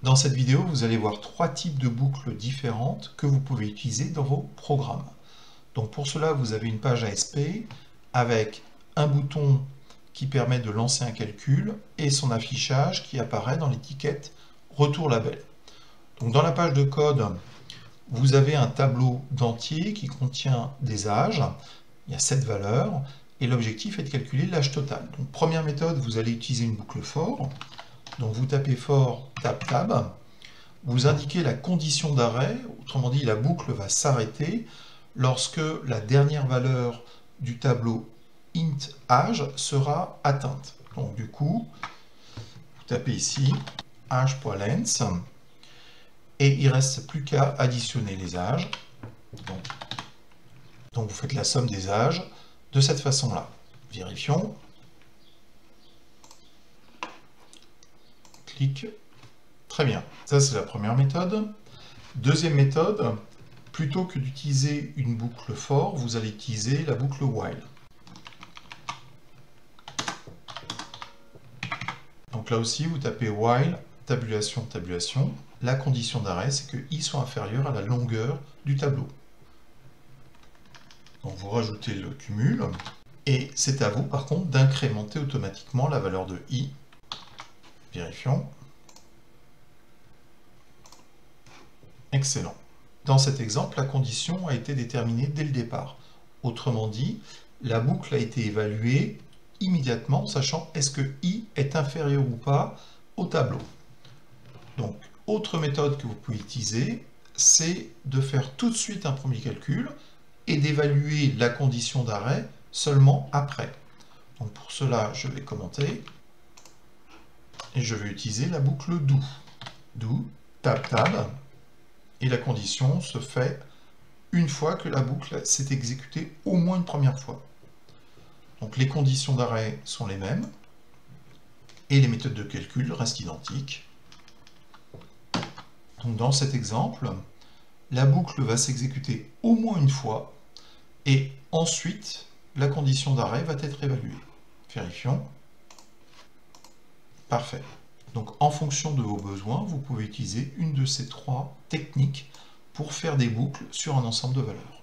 Dans cette vidéo, vous allez voir trois types de boucles différentes que vous pouvez utiliser dans vos programmes. Donc pour cela, vous avez une page ASP avec un bouton qui permet de lancer un calcul et son affichage qui apparaît dans l'étiquette Retour label. Donc dans la page de code, vous avez un tableau d'entier qui contient des âges. Il y a 7 valeurs et l'objectif est de calculer l'âge total. Donc première méthode, vous allez utiliser une boucle for. Donc vous tapez for tab, vous indiquez la condition d'arrêt, autrement dit la boucle va s'arrêter lorsque la dernière valeur du tableau int âge sera atteinte. Donc du coup, vous tapez ici âge.length et il ne reste plus qu'à additionner les âges. Donc vous faites la somme des âges de cette façon-là. Vérifions. Clic. Très bien. Ça, c'est la première méthode. Deuxième méthode, plutôt que d'utiliser une boucle for, vous allez utiliser la boucle while. Donc là aussi, vous tapez while, tabulation, tabulation. La condition d'arrêt, c'est que i soit inférieur à la longueur du tableau. Donc vous rajoutez le cumul. Et c'est à vous, par contre, d'incrémenter automatiquement la valeur de i. Vérifions. Excellent. Dans cet exemple, la condition a été déterminée dès le départ. Autrement dit, la boucle a été évaluée immédiatement, sachant est-ce que i est inférieur ou pas au tableau. Donc, autre méthode que vous pouvez utiliser, c'est de faire tout de suite un premier calcul et d'évaluer la condition d'arrêt seulement après. Donc pour cela, je vais commenter et je vais utiliser la boucle do. Do, tab, tab. Et la condition se fait une fois que la boucle s'est exécutée au moins une première fois. Donc les conditions d'arrêt sont les mêmes et les méthodes de calcul restent identiques. Donc dans cet exemple, la boucle va s'exécuter au moins une fois et ensuite la condition d'arrêt va être évaluée. Vérifions. Parfait. Donc en fonction de vos besoins, vous pouvez utiliser une de ces trois techniques pour faire des boucles sur un ensemble de valeurs.